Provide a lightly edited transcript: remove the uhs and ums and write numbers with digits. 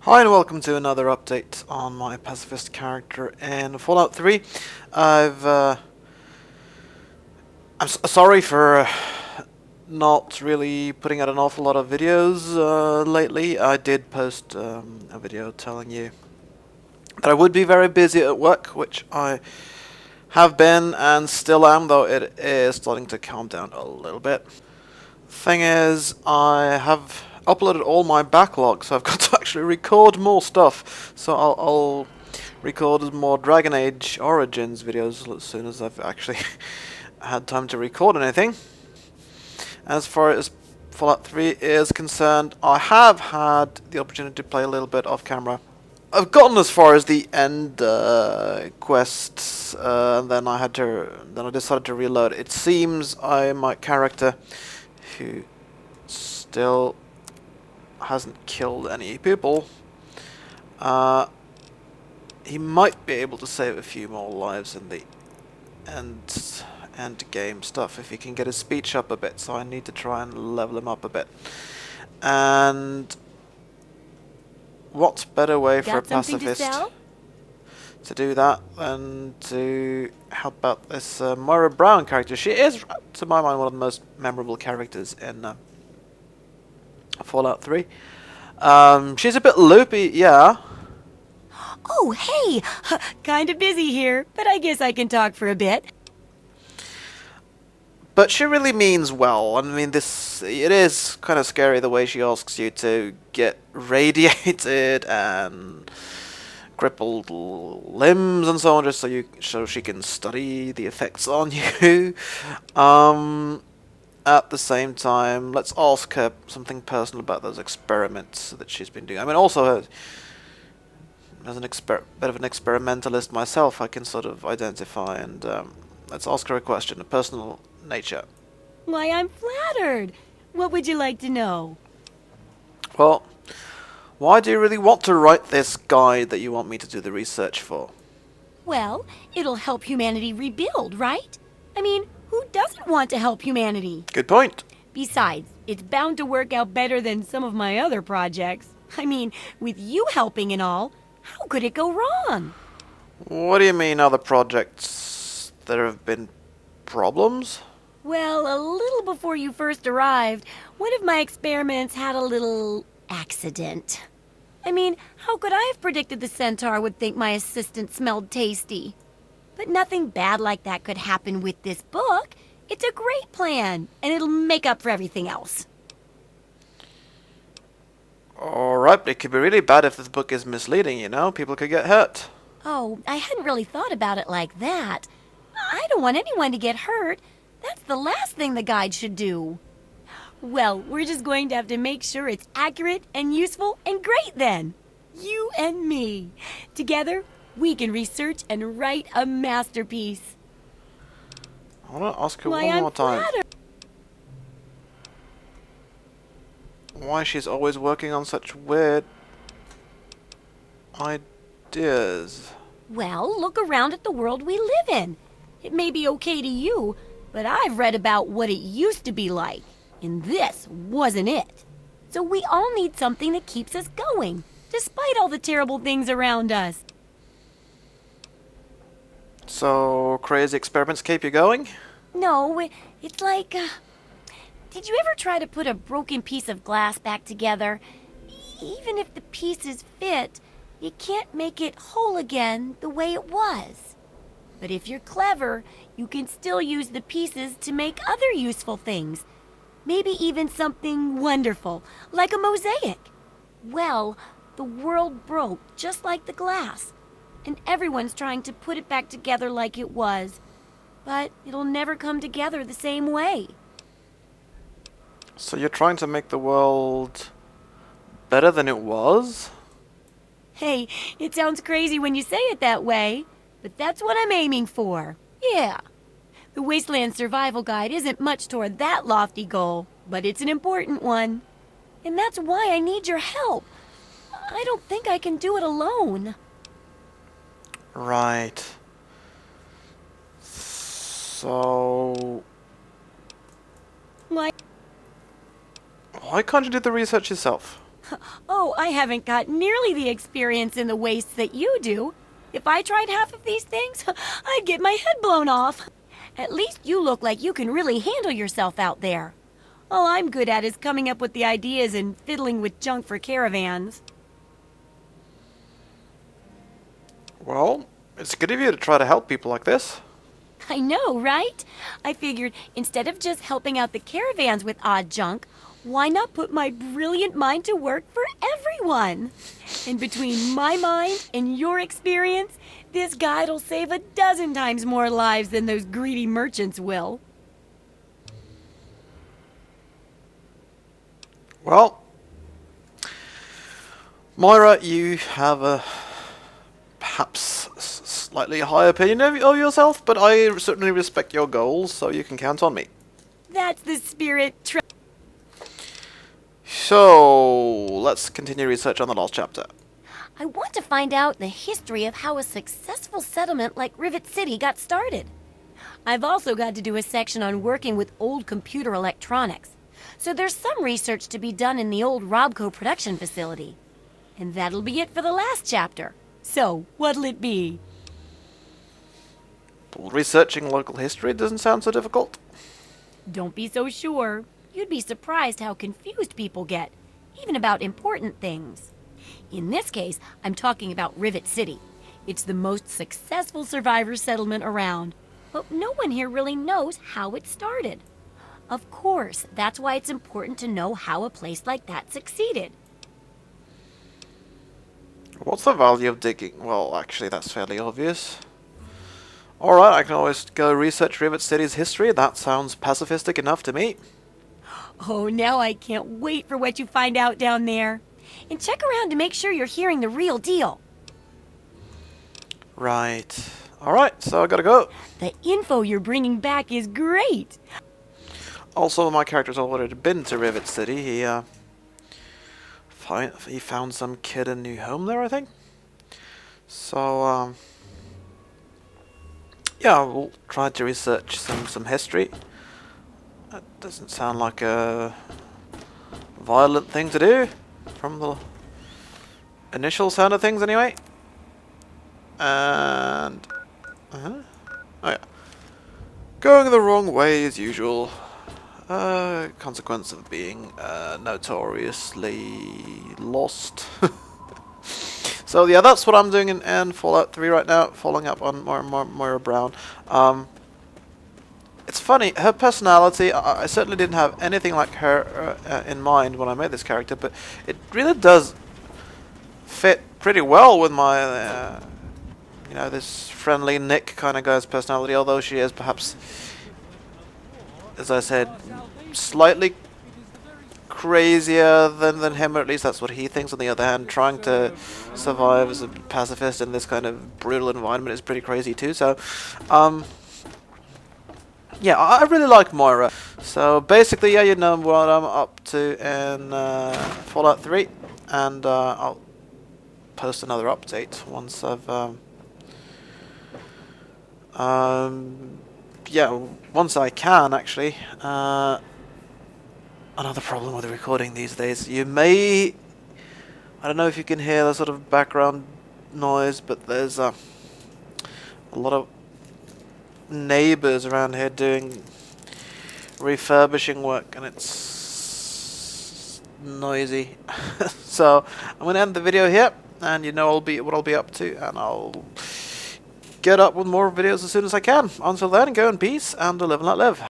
Hi and welcome to another update on my pacifist character in Fallout 3. I've sorry for not really putting out an awful lot of videos lately. I did post a video telling you that I would be very busy at work, which I have been and still am, though it is starting to calm down a little bit. Thing is, I have uploaded all my backlog, so I've got to actually record more stuff. So I'll record more Dragon Age Origins videos as soon as I've actually had time to record anything. As far as Fallout 3 is concerned, I have had the opportunity to play a little bit off camera. I've gotten as far as the end quests, and then I decided to reload. It seems my character, who still hasn't killed any people, he might be able to save a few more lives in the end game stuff if he can get his speech up a bit, so I need to try and level him up a bit. And what better way for a pacifist to do that than to help out this Moira Brown character? She is, to my mind, one of the most memorable characters in Fallout 3. She's a bit loopy, yeah. Oh, hey! Kinda busy here, but I guess I can talk for a bit. But she really means well. I mean, it is kind of scary the way she asks you to get radiated and crippled limbs and so on, just so she can study the effects on you. At the same time, let's ask her something personal about those experiments that she's been doing. I mean, also, as a bit of an experimentalist myself, I can sort of identify, and let's ask her a question, a personal nature. Why, I'm flattered. What would you like to know? Well, why do you really want to write this guide that you want me to do the research for? Well, it'll help humanity rebuild, right? I mean, who doesn't want to help humanity? Good point. Besides, it's bound to work out better than some of my other projects. I mean, with you helping and all, how could it go wrong? What do you mean, other projects? There have been problems? Well, a little before you first arrived, one of my experiments had a little accident. I mean, how could I have predicted the centaur would think my assistant smelled tasty? But nothing bad like that could happen with this book. It's a great plan, and it'll make up for everything else. Alright, but it could be really bad if this book is misleading, you know? People could get hurt. Oh, I hadn't really thought about it like that. I don't want anyone to get hurt. That's the last thing the guide should do. Well, we're just going to have to make sure it's accurate and useful and great then. You and me. Together, we can research and write a masterpiece. I want to ask her one more time. Why she's always working on such weird ideas. Well, look around at the world we live in. It may be okay to you, but I've read about what it used to be like, and this wasn't it. So we all need something that keeps us going, despite all the terrible things around us. So, crazy experiments keep you going? No, it's like, did you ever try to put a broken piece of glass back together? Even if the pieces fit, you can't make it whole again the way it was. But if you're clever, you can still use the pieces to make other useful things. Maybe even something wonderful, like a mosaic. Well, the world broke just like the glass, and everyone's trying to put it back together like it was. But it'll never come together the same way. So you're trying to make the world better than it was? Hey, it sounds crazy when you say it that way, but that's what I'm aiming for. Yeah. The Wasteland Survival Guide isn't much toward that lofty goal, but it's an important one. And that's why I need your help. I don't think I can do it alone. Right. So... Why why can't you do the research yourself? Oh, I haven't got nearly the experience in the wastes that you do. If I tried half of these things, I'd get my head blown off. At least you look like you can really handle yourself out there. All I'm good at is coming up with the ideas and fiddling with junk for caravans. Well, it's good of you to try to help people like this. I know, right? I figured instead of just helping out the caravans with odd junk, why not put my brilliant mind to work for everyone? And between my mind and your experience, this guide'll save 12 times more lives than those greedy merchants will. Well, Moira, you have a perhaps slightly high opinion of yourself, but I certainly respect your goals, so you can count on me. That's the spirit. So, let's continue research on the last chapter. I want to find out the history of how a successful settlement like Rivet City got started. I've also got to do a section on working with old computer electronics. So there's some research to be done in the old Robco production facility. And that'll be it for the last chapter. So, what'll it be? Well, researching local history doesn't sound so difficult. Don't be so sure. You'd be surprised how confused people get, even about important things. In this case, I'm talking about Rivet City. It's the most successful survivor settlement around. But no one here really knows how it started. Of course, that's why it's important to know how a place like that succeeded. What's the value of digging? Well, actually, that's fairly obvious. Alright, I can always go research Rivet City's history. That sounds pacifistic enough to me. Oh, now I can't wait for what you find out down there. And check around to make sure you're hearing the real deal. Right. Alright, so I gotta go. The info you're bringing back is great. Also, my character's already been to Rivet City. He found some kid a new home there, I think. So, yeah, we'll try to research some history. That doesn't sound like a violent thing to do, from the initial sound of things, anyway. And oh yeah, going the wrong way as usual. Consequence of being notoriously lost. So yeah, that's what I'm doing in Fallout 3 right now, following up on Moira Brown. It's funny, her personality, I certainly didn't have anything like her in mind when I made this character, but it really does fit pretty well with my, you know, this friendly Nick kind of guy's personality, although she is perhaps, as I said, slightly crazier than him, or at least that's what he thinks. On the other hand, trying to survive as a pacifist in this kind of brutal environment is pretty crazy too. So, yeah, I really like Moira. So basically, yeah, you know what I'm up to in Fallout 3, and I'll post another update once I've yeah, once I can, actually. Another problem with recording these days, you may, I don't know if you can hear the sort of background noise, but there's a lot of neighbors around here doing refurbishing work, and it's noisy. So I'm going to end the video here, and you know what I'll be up to, and I'll get up with more videos as soon as I can. Until then, go in peace and live and let live.